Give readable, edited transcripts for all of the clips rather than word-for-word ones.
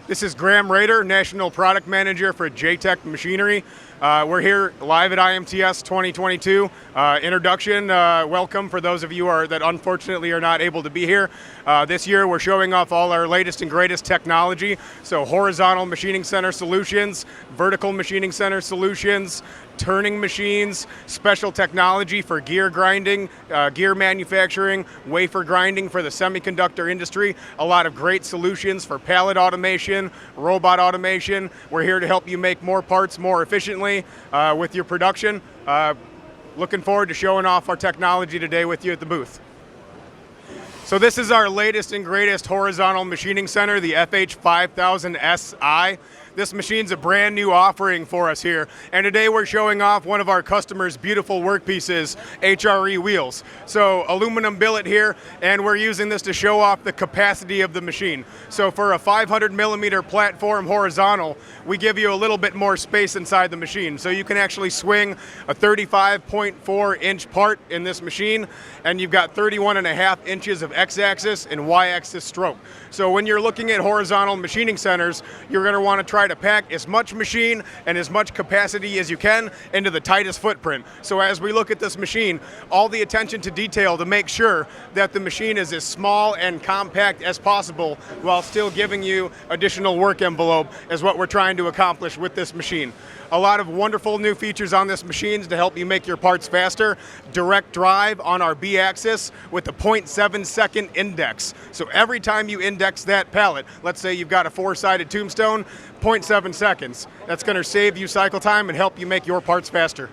This is Graham Rader, National Product Manager for JTEKT Machinery. We're here live at IMTS 2022. Introduction, welcome for those of you that unfortunately are not able to be here. This year we're showing off all our latest and greatest technology. So horizontal machining center solutions, vertical machining center solutions, turning machines, special technology for gear grinding, gear manufacturing, wafer grinding for the semiconductor industry. A lot of great solutions for pallet automation, robot automation. We're here to help you make more parts more efficiently with your production. Looking forward to showing off our technology today with you at the booth. So this is our latest and greatest horizontal machining center, the FH5000SI. This machine's a brand new offering for us here, and today we're showing off one of our customers' beautiful workpieces, HRE wheels. So aluminum billet here, and we're using this to show off the capacity of the machine. So for a 500 millimeter platform horizontal, we give you a little bit more space inside the machine. So you can actually swing a 35.4 inch part in this machine, and you've got 31.5 inches of X-axis and Y-axis stroke. So when you're looking at horizontal machining centers, you're going to want to try to pack as much machine and as much capacity as you can into the tightest footprint. So as we look at this machine, all the attention to detail to make sure that the machine is as small and compact as possible while still giving you additional work envelope is what we're trying to accomplish with this machine. A lot of wonderful new features on this machine to help you make your parts faster. Direct drive on our B-axis with a 0.7 second index. So every time you index that pallet, let's say you've got a 4-sided tombstone, 0.7 seconds. That's going to save you cycle time and help you make your parts faster.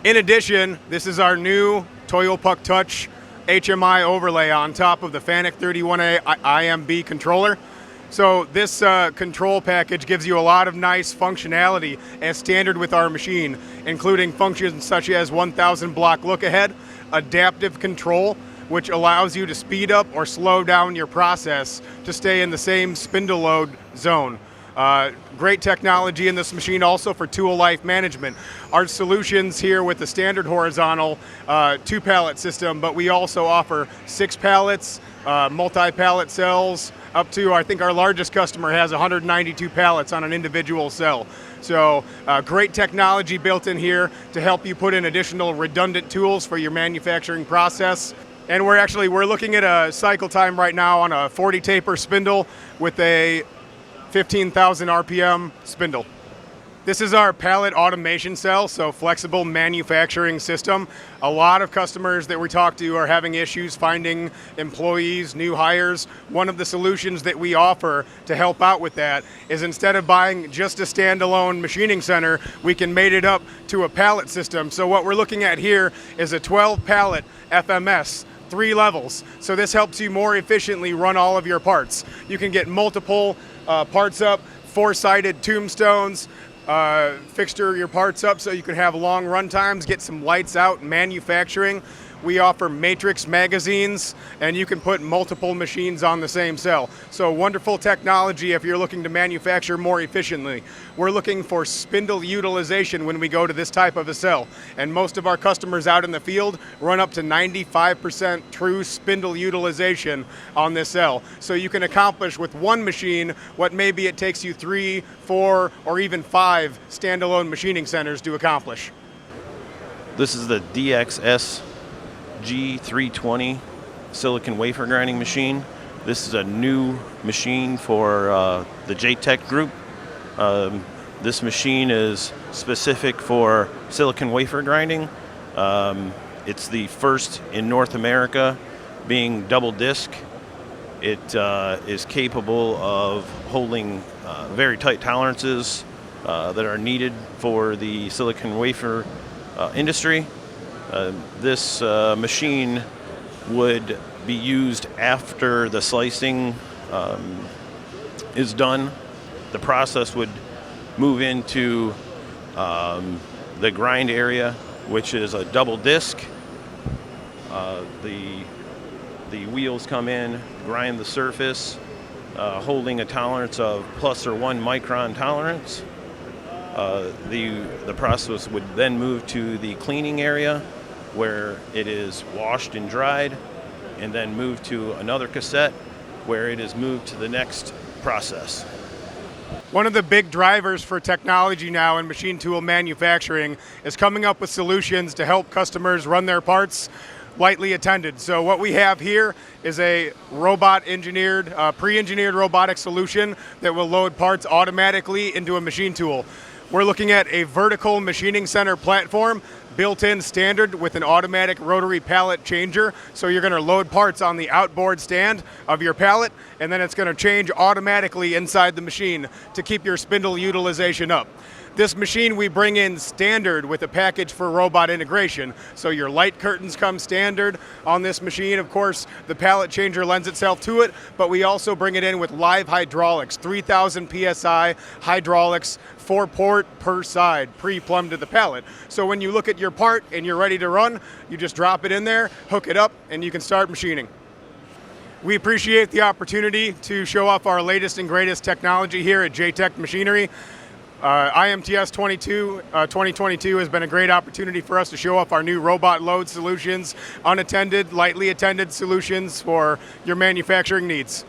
In addition, this is our new Toyo Puck Touch HMI overlay on top of the FANUC 31A IMB controller. So this control package gives you a lot of nice functionality as standard with our machine, including functions such as 1000 block look ahead, adaptive control, which allows you to speed up or slow down your process to stay in the same spindle load zone. Great technology in this machine also for tool life management. Our solutions here with the standard horizontal 2-pallet system, but we also offer 6 pallets, multi-pallet cells, up to, I think our largest customer has 192 pallets on an individual cell. So great technology built in here to help you put in additional redundant tools for your manufacturing process. And we're looking at a cycle time right now on a 40 taper spindle with a 15,000 RPM spindle. This is our Pallet Automation cell, so flexible manufacturing system. A lot of customers that we talk to are having issues finding employees, new hires. One of the solutions that we offer to help out with that is instead of buying just a standalone machining center, we can mate it up to a pallet system. So what we're looking at here is a 12 pallet FMS. 3 levels. So this helps you more efficiently run all of your parts. You can get multiple parts up, 4-sided tombstones, fixture your parts up so you can have long run times, get some lights out manufacturing. We offer matrix magazines, and you can put multiple machines on the same cell. So wonderful technology if you're looking to manufacture more efficiently. We're looking for spindle utilization when we go to this type of a cell. And most of our customers out in the field run up to 95% true spindle utilization on this cell. So you can accomplish with one machine what maybe it takes you 3, 4, or even 5 standalone machining centers to accomplish. This is the DXS G320 silicon wafer grinding machine. This is a new machine for the JTEKT group. This machine is specific for silicon wafer grinding. It's the first in North America being double disc. It is capable of holding very tight tolerances that are needed for the silicon wafer industry. This machine would be used after the slicing is done. The process would move into the grind area, which is a double disc. The wheels come in, grind the surface, holding a tolerance of +1 micron tolerance. The process would then move to the cleaning area, where it is washed and dried, and then moved to another cassette where it is moved to the next process. One of the big drivers for technology now in machine tool manufacturing is coming up with solutions to help customers run their parts lightly attended. So what we have here is a robot-engineered, pre-engineered robotic solution that will load parts automatically into a machine tool. We're looking at a vertical machining center platform, built-in standard with an automatic rotary pallet changer. So you're going to load parts on the outboard stand of your pallet, and then it's going to change automatically inside the machine to keep your spindle utilization up. This machine we bring in standard with a package for robot integration. So your light curtains come standard on this machine. Of course, the pallet changer lends itself to it, but we also bring it in with live hydraulics, 3,000 PSI hydraulics, 4-port per side, pre-plumbed to the pallet. So when you look at your part and you're ready to run, you just drop it in there, hook it up, and you can start machining. We appreciate the opportunity to show off our latest and greatest technology here at JTEKT Machinery. IMTS 2022 has been a great opportunity for us to show off our new robot load solutions, unattended, lightly attended solutions for your manufacturing needs.